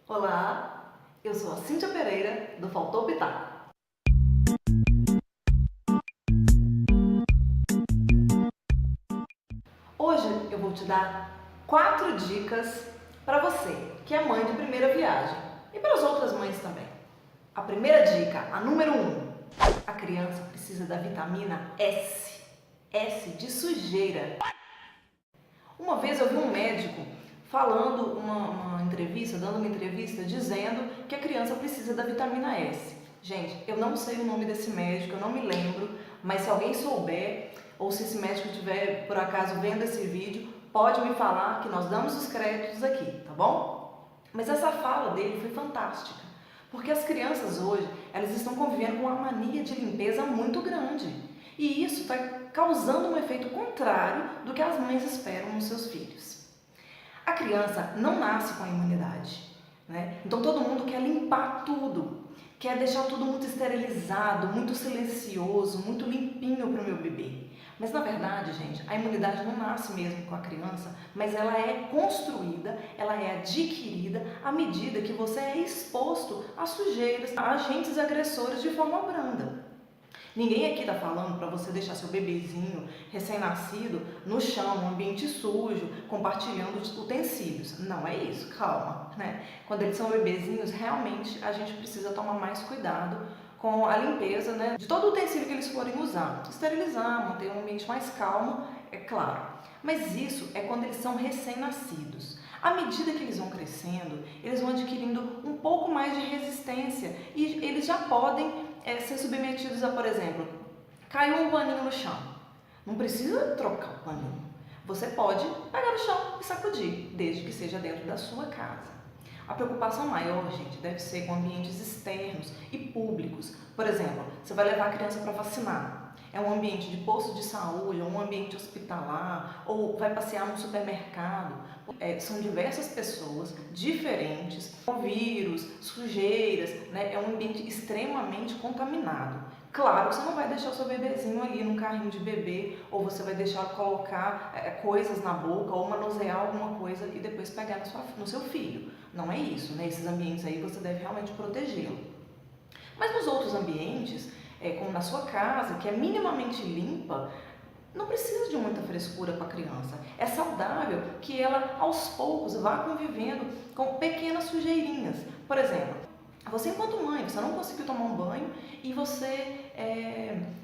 Olá, eu sou a Cíntia Pereira, do Faltou Pitaco. Hoje eu vou te dar 4 dicas para você que é mãe de primeira viagem e para as outras mães também. A primeira dica, a número 1, a criança precisa da vitamina S. S de sujeira. Uma vez eu vi um médico falando uma entrevista, dando uma entrevista, dizendo que a criança precisa da vitamina S. Gente, eu não sei o nome desse médico, eu não me lembro, mas se alguém souber, ou se esse médico estiver por acaso vendo esse vídeo, pode me falar que nós damos os créditos aqui, tá bom? Mas essa fala dele foi fantástica, porque as crianças hoje, elas estão convivendo com uma mania de limpeza muito grande. E isso está causando um efeito contrário do que as mães esperam nos seus filhos. A criança não nasce com a imunidade, né? Então todo mundo quer limpar tudo, quer deixar tudo muito esterilizado, muito silencioso, muito limpinho para o meu bebê. Mas na verdade, gente, a imunidade não nasce mesmo com a criança, mas ela é construída, ela é adquirida à medida que você é exposto a sujeiras, a agentes agressores de forma branda. Ninguém aqui está falando para você deixar seu bebezinho recém-nascido no chão, num ambiente sujo, compartilhando utensílios. Não é isso, calma, né? Quando eles são bebezinhos, realmente a gente precisa tomar mais cuidado com a limpeza, né, de todo o utensílio que eles forem usar. Esterilizar, manter um ambiente mais calmo, é claro. Mas isso é quando eles são recém-nascidos. À medida que eles vão crescendo, eles vão adquirindo um pouco mais de resistência e eles já podem ser submetidos a, por exemplo, caiu um paninho no chão. Não precisa trocar o paninho. Você pode pegar no chão e sacudir, desde que seja dentro da sua casa. A preocupação maior, gente, deve ser com ambientes externos e públicos. Por exemplo, você vai levar a criança para vacinar. É um ambiente de posto de saúde, ou um ambiente hospitalar, ou vai passear no supermercado. São diversas pessoas diferentes, com vírus, sujeiras, né? É um ambiente extremamente contaminado. Claro que você não vai deixar o seu bebezinho ali num carrinho de bebê, ou você vai deixar colocar coisas na boca, ou manusear alguma coisa e depois pegar no seu filho. Não é isso, né? Esses ambientes aí você deve realmente protegê-lo. Mas nos outros ambientes, como na sua casa, que é minimamente limpa, não precisa de muita frescura com a criança. É saudável que ela, aos poucos, vá convivendo com pequenas sujeirinhas. Por exemplo, você enquanto mãe, você não conseguiu tomar um banho e você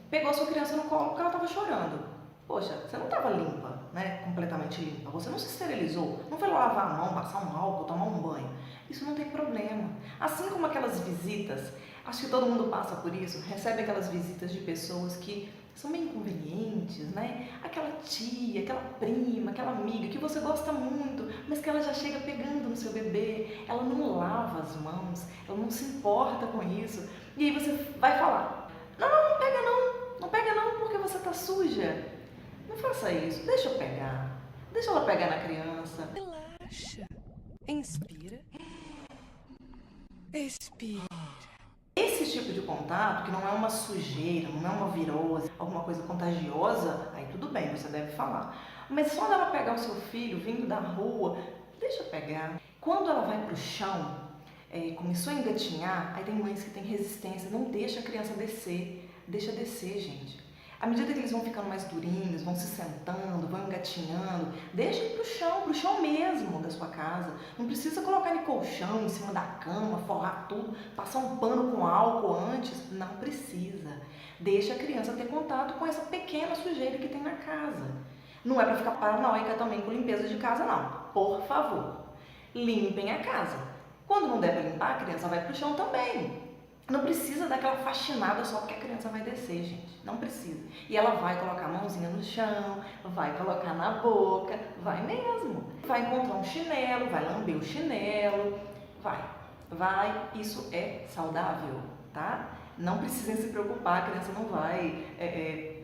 pegou a sua criança no colo porque ela estava chorando. Poxa, você não estava limpa, né? Completamente limpa. Você não se esterilizou, não foi lavar a mão, passar um álcool, tomar um banho. Isso não tem problema. Assim como aquelas visitas, acho que todo mundo passa por isso, recebe aquelas visitas de pessoas que são meio inconvenientes, né? Aquela tia, aquela prima, aquela amiga que você gosta muito, mas que ela já chega pegando no seu bebê, ela não lava as mãos, ela não se importa com isso. E aí você vai falar, não pega não pega não porque você tá suja. Não faça isso, deixa eu pegar, deixa ela pegar na criança. Relaxa, inspira, expira. Esse tipo de contato, que não é uma sujeira, não é uma virose, alguma coisa contagiosa, aí tudo bem, você deve falar. Mas só dela pegar o seu filho vindo da rua, deixa eu pegar. Quando ela vai pro chão, começou a engatinhar, aí tem mães que têm resistência, não deixa a criança descer, deixa descer, gente. À medida que eles vão ficando mais durinhos, vão se sentando, vão engatinhando, deixa ir pro chão mesmo da sua casa. Não precisa colocar em colchão, em cima da cama, forrar tudo, passar um pano com álcool antes. Não precisa. Deixa a criança ter contato com essa pequena sujeira que tem na casa. Não é para ficar paranoica também com limpeza de casa, não. Por favor, limpem a casa. Quando não der para limpar, a criança vai pro chão também. Não precisa daquela faxinada só porque a criança vai descer, gente. Não precisa. E ela vai colocar a mãozinha no chão, vai colocar na boca, vai mesmo. Vai encontrar um chinelo, vai lamber o chinelo, vai. Isso é saudável, tá? Não precisem se preocupar, a criança não vai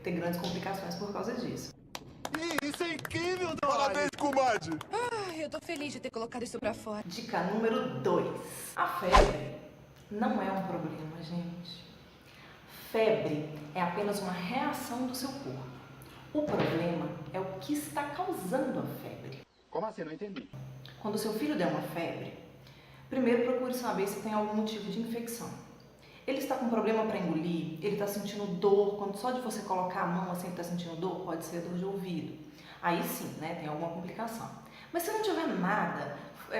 ter grandes complicações por causa disso. Isso é incrível, Dori! Parabéns, comadre! Eu tô feliz de ter colocado isso pra fora. Dica número 2. A febre não é um problema, gente. Febre é apenas uma reação do seu corpo. O problema é o que está causando a febre. Como assim? Não entendi. Quando seu filho der uma febre, Primeiro, procure saber se tem algum motivo de infecção. Ele está com problema para engolir, ele está sentindo dor, quando só de você colocar a mão assim ele está sentindo dor, pode ser dor de ouvido. Aí sim, né, tem alguma complicação. Mas se não tiver nada,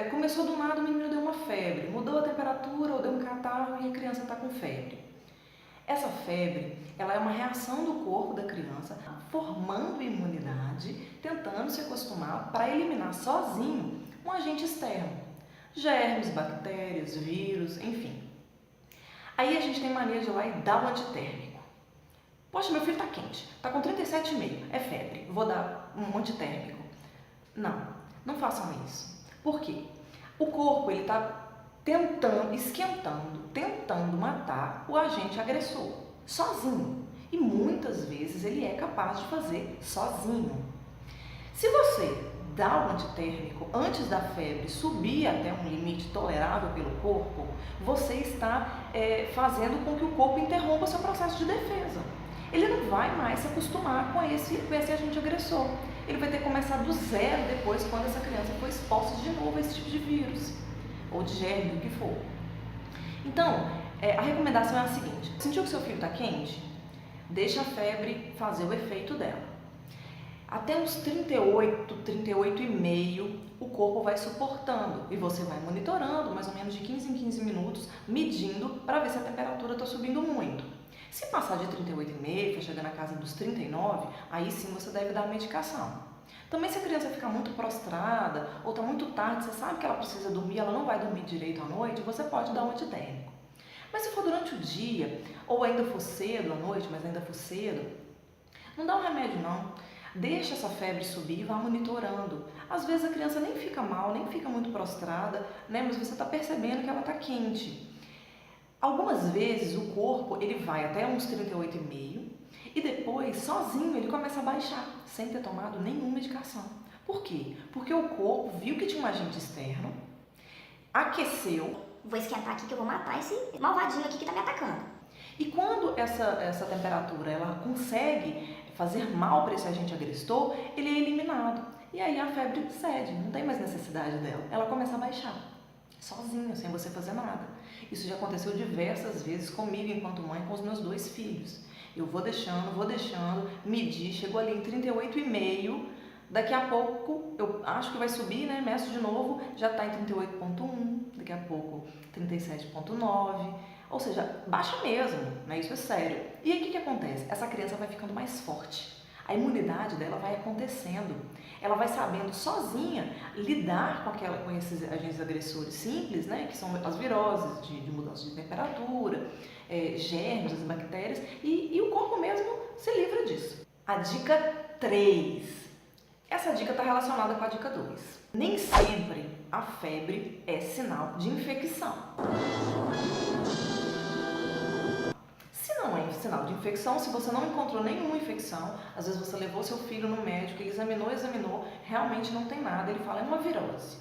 começou do nada, o menino deu uma febre, mudou a temperatura ou deu um catarro e a criança está com febre. Essa febre, ela é uma reação do corpo da criança formando imunidade, tentando se acostumar para eliminar sozinho um agente externo. Germes, bactérias, vírus, enfim. Aí a gente tem mania de ir lá e dar um antitérmico. Poxa, meu filho está quente, está com 37,5, é febre, vou dar um antitérmico. Não, não façam isso. Por quê? O corpo está tentando matar o agente agressor, sozinho. E muitas vezes ele é capaz de fazer sozinho. Se você dá o antitérmico antes da febre subir até um limite tolerável pelo corpo, você está fazendo com que o corpo interrompa seu processo de defesa. Ele não vai mais se acostumar com esse agente agressor. Ele vai ter que começar do zero depois, quando essa criança for exposta de novo a esse tipo de vírus, ou de germe, o que for. Então, a recomendação é a seguinte: sentiu que seu filho está quente? Deixa a febre fazer o efeito dela. Até uns 38, 38,5, o corpo vai suportando e você vai monitorando mais ou menos de 15 em 15 minutos, medindo para ver se a temperatura está subindo muito. Se passar de 38,5, for chegar na casa dos 39, aí sim você deve dar a medicação. Também se a criança ficar muito prostrada ou está muito tarde, você sabe que ela precisa dormir, ela não vai dormir direito à noite, você pode dar um antitérmico. Mas se for durante o dia, ou ainda for cedo à noite, mas ainda for cedo, não dá um remédio não. Deixa essa febre subir e vá monitorando. Às vezes a criança nem fica mal, nem fica muito prostrada, né? Mas você está percebendo que ela está quente. Algumas vezes o corpo ele vai até uns 38,5 e depois, sozinho, ele começa a baixar, sem ter tomado nenhuma medicação. Por quê? Porque o corpo viu que tinha um agente externo, aqueceu. Vou esquentar aqui que eu vou matar esse malvadinho aqui que tá me atacando. E quando essa temperatura ela consegue fazer mal para esse agente agressor, ele é eliminado. E aí a febre cede, não tem mais necessidade dela. Ela começa a baixar, sozinha, sem você fazer nada. Isso já aconteceu diversas vezes comigo enquanto mãe, com os meus 2 filhos. Eu vou deixando, medir, chegou ali em 38,5, daqui a pouco eu acho que vai subir, né? Meço de novo, já está em 38,1, daqui a pouco 37,9, ou seja, baixa mesmo, né? Isso é sério. E aí o que acontece? Essa criança vai ficando mais forte, a imunidade dela vai acontecendo, ela vai sabendo sozinha lidar com esses agentes agressores simples, né? Que são as viroses de mudança de temperatura, germes, as bactérias, e o corpo mesmo se livra disso. A dica 3. Essa dica está relacionada com a dica 2. Nem sempre a febre é sinal de infecção. Se não é sinal de infecção, se você não encontrou nenhuma infecção, às vezes você levou seu filho no médico, ele examinou, realmente não tem nada, ele fala, é uma virose.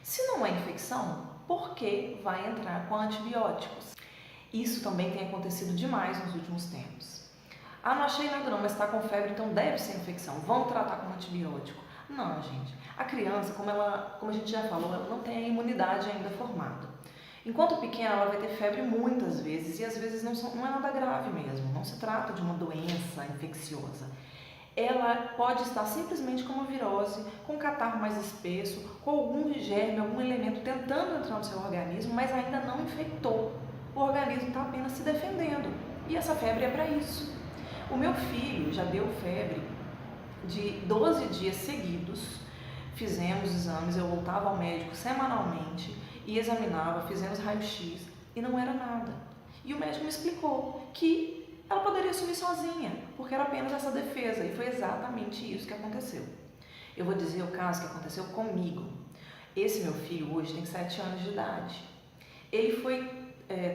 Se não é infecção, por que vai entrar com antibióticos? Isso também tem acontecido demais nos últimos tempos. Ah, não achei nada não, mas está com febre, então deve ser infecção. Vamos tratar com antibiótico. Não, gente. A criança, como a gente já falou, ela não tem a imunidade ainda formada. Enquanto pequena, ela vai ter febre muitas vezes e às vezes não é nada grave mesmo. Não se trata de uma doença infecciosa. Ela pode estar simplesmente com uma virose, com um catarro mais espesso, com algum germe, algum elemento tentando entrar no seu organismo, mas ainda não infectou. O organismo está apenas se defendendo. E essa febre é para isso. O meu filho já deu febre de 12 dias seguidos. Fizemos exames, eu voltava ao médico semanalmente e examinava, fizemos raio-x e não era nada. E o médico me explicou que ela poderia sumir sozinha, porque era apenas essa defesa. E foi exatamente isso que aconteceu. Eu vou dizer o caso que aconteceu comigo. Esse meu filho hoje tem 7 anos de idade. Ele foi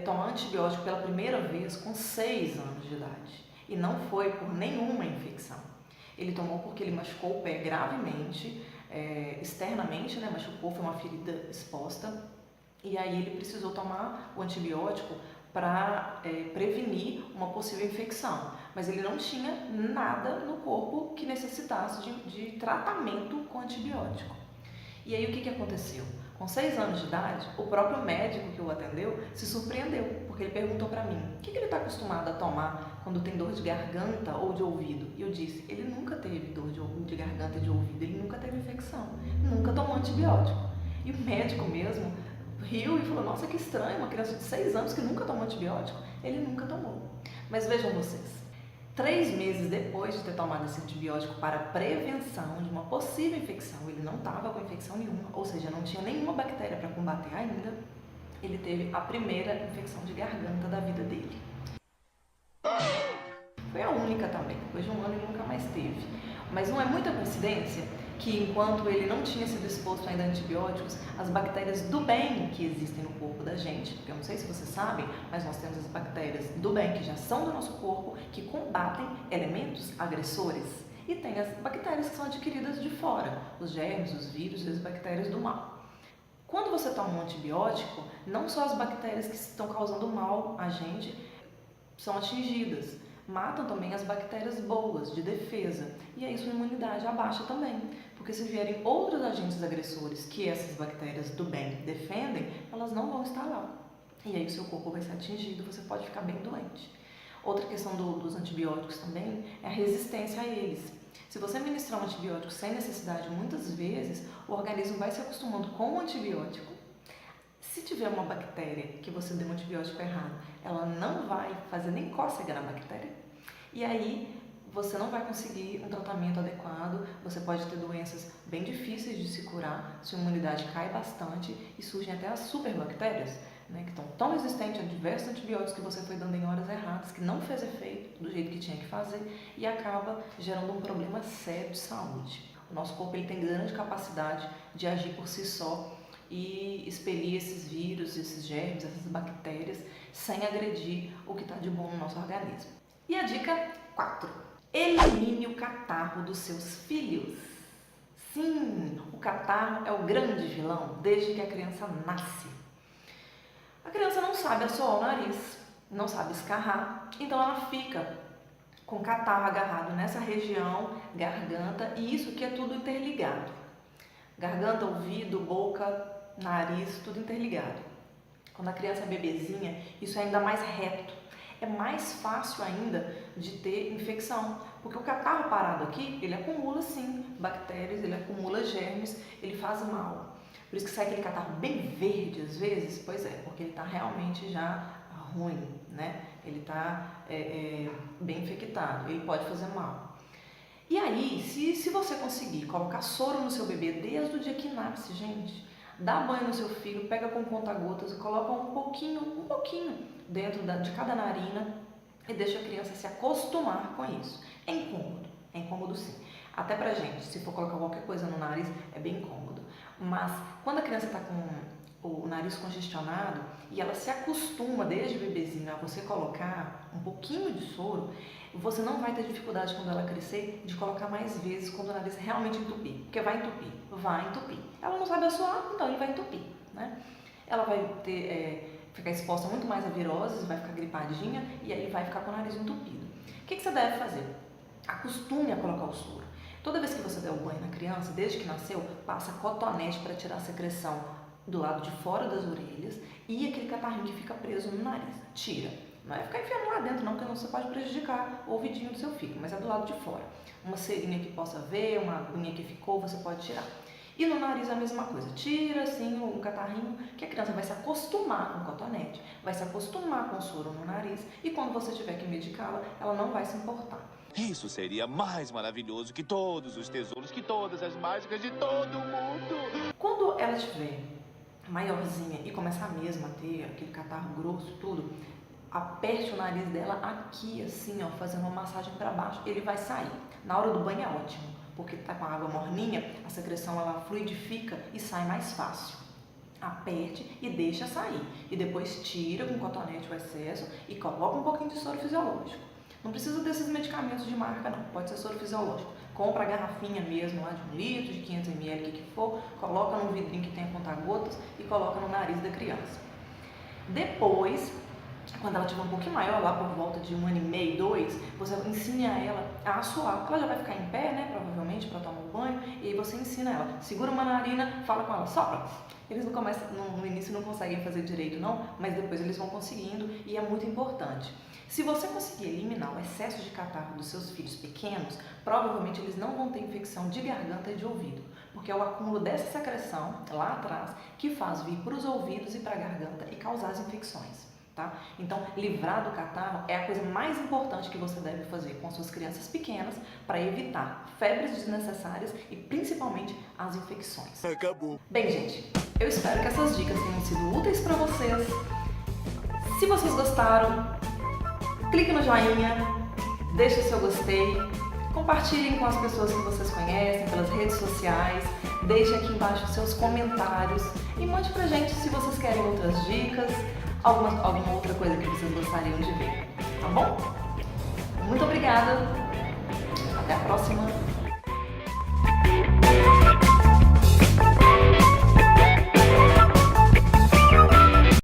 tomar antibiótico pela primeira vez com 6 anos de idade. E não foi por nenhuma infecção. Ele tomou porque ele machucou o pé gravemente, externamente, né? Machucou, foi uma ferida exposta. E aí ele precisou tomar o antibiótico para prevenir uma possível infecção. Mas ele não tinha nada no corpo que necessitasse de tratamento com antibiótico. E aí o que aconteceu? Com 6 anos de idade, o próprio médico que o atendeu se surpreendeu, porque ele perguntou para mim o que ele está acostumado a tomar quando tem dor de garganta ou de ouvido. E eu disse, ele nunca teve dor de garganta e de ouvido, ele nunca teve infecção, nunca tomou antibiótico. E o médico mesmo riu e falou, nossa, que estranho, uma criança de 6 anos que nunca tomou antibiótico. Ele nunca tomou. Mas vejam vocês, 3 meses depois de ter tomado esse antibiótico para prevenção de uma possível infecção, ele não estava com infecção nenhuma, ou seja, não tinha nenhuma bactéria para combater ainda, ele teve a primeira infecção de garganta da vida dele. Foi a única também, depois de 1 ano ele nunca mais teve. Mas não é muita coincidência que enquanto ele não tinha sido exposto ainda a antibióticos, as bactérias do bem que existem no corpo da gente, porque eu não sei se vocês sabem, mas nós temos as bactérias do bem que já são do nosso corpo, que combatem elementos agressores. E tem as bactérias que são adquiridas de fora, os germes, os vírus e as bactérias do mal. Quando você toma um antibiótico, não só as bactérias que estão causando mal a gente são atingidas, matam também as bactérias boas, de defesa, e aí sua imunidade abaixa também, porque se vierem outros agentes agressores que essas bactérias do bem defendem, elas não vão estar lá, e aí o seu corpo vai ser atingido, você pode ficar bem doente. Outra questão dos antibióticos também é a resistência a eles. Se você ministrar um antibiótico sem necessidade, muitas vezes o organismo vai se acostumando com o antibiótico. Se tiver uma bactéria que você deu um antibiótico errado, ela não vai fazer nem cócega na bactéria. E aí você não vai conseguir um tratamento adequado, você pode ter doenças bem difíceis de se curar, sua imunidade cai bastante e surgem até as superbactérias, né, que estão tão resistentes a diversos antibióticos que você foi dando em horas erradas, que não fez efeito do jeito que tinha que fazer e acaba gerando um problema sério de saúde. O nosso corpo ele tem grande capacidade de agir por si só e expelir esses vírus, esses germes, essas bactérias, sem agredir o que está de bom no nosso organismo. E a dica 4. Elimine o catarro dos seus filhos. Sim, o catarro é o grande vilão desde que a criança nasce. A criança não sabe assoar o nariz, não sabe escarrar, então ela fica com catarro agarrado nessa região, garganta, e isso que é tudo interligado. Garganta, ouvido, boca, nariz, tudo interligado. Quando a criança é bebezinha, isso é ainda mais reto. É mais fácil ainda de ter infecção, porque o catarro parado aqui, ele acumula sim bactérias, ele acumula germes, ele faz mal. Por isso que sai aquele catarro bem verde às vezes, pois é, porque ele está realmente já ruim, né? Ele está bem infectado, ele pode fazer mal. E aí, se você conseguir colocar soro no seu bebê desde o dia que nasce, gente, dá banho no seu filho, pega com conta-gotas e coloca um pouquinho dentro de cada narina e deixa a criança se acostumar com isso. É incômodo sim. Até pra gente, se for colocar qualquer coisa no nariz, é bem incômodo. Mas quando a criança está com o nariz congestionado e ela se acostuma desde bebezinho a você colocar um pouquinho de soro, você não vai ter dificuldade quando ela crescer de colocar mais vezes quando o nariz realmente entupir, porque vai entupir. Ela não sabe assoar, então ele vai entupir, né? Ela vai ficar exposta muito mais a viroses, vai ficar gripadinha e aí vai ficar com o nariz entupido. O que você deve fazer? Acostume a colocar o soro. Toda vez que você der o banho na criança, desde que nasceu, passa cotonete para tirar a secreção do lado de fora das orelhas e aquele catarrinho que fica preso no nariz. Tira. Não é ficar enfiando lá dentro não, porque você pode prejudicar o ouvidinho do seu filho, mas é do lado de fora. Uma cerinha que possa ver, uma aguinha que ficou, você pode tirar. E no nariz a mesma coisa. Tira assim um catarrinho que a criança vai se acostumar com o cotonete, vai se acostumar com o soro no nariz e quando você tiver que medicá-la, ela não vai se importar. Isso seria mais maravilhoso que todos os tesouros, que todas as mágicas de todo mundo. Quando ela estiver maiorzinha e começar mesmo a ter aquele catarro grosso, tudo, aperte o nariz dela aqui, assim, ó, fazendo uma massagem para baixo, ele vai sair. Na hora do banho é ótimo, porque tá com a água morninha, a secreção ela fluidifica e sai mais fácil. Aperte e deixa sair. E depois tira com cotonete o excesso e coloca um pouquinho de soro fisiológico. Não precisa desses medicamentos de marca não, pode ser soro fisiológico. Compra a garrafinha mesmo lá de 1 litro, de 500 ml, o que for, coloca num vidrinho que tenha conta-gotas e coloca no nariz da criança. Depois quando ela estiver um pouquinho maior, lá por volta de 1 ano e meio, 2, você ensine a ela a assoar. Ela já vai ficar em pé, né, provavelmente, para tomar um banho, e aí você ensina ela, segura uma narina, fala com ela, sopra. Eles não começam, no início não conseguem fazer direito não, mas depois eles vão conseguindo e é muito importante. Se você conseguir eliminar o excesso de catarro dos seus filhos pequenos, provavelmente eles não vão ter infecção de garganta e de ouvido, porque é o acúmulo dessa secreção lá atrás que faz vir para os ouvidos e para a garganta e causar as infecções. Tá? Então, livrar do catarro é a coisa mais importante que você deve fazer com suas crianças pequenas para evitar febres desnecessárias e principalmente as infecções. Acabou. Bem, gente, eu espero que essas dicas tenham sido úteis para vocês. Se vocês gostaram, clique no joinha, deixe o seu gostei, compartilhem com as pessoas que vocês conhecem pelas redes sociais, deixe aqui embaixo seus comentários e mande pra gente se vocês querem outras dicas, alguma outra coisa que vocês gostariam de ver, tá bom? Muito obrigada, até a próxima!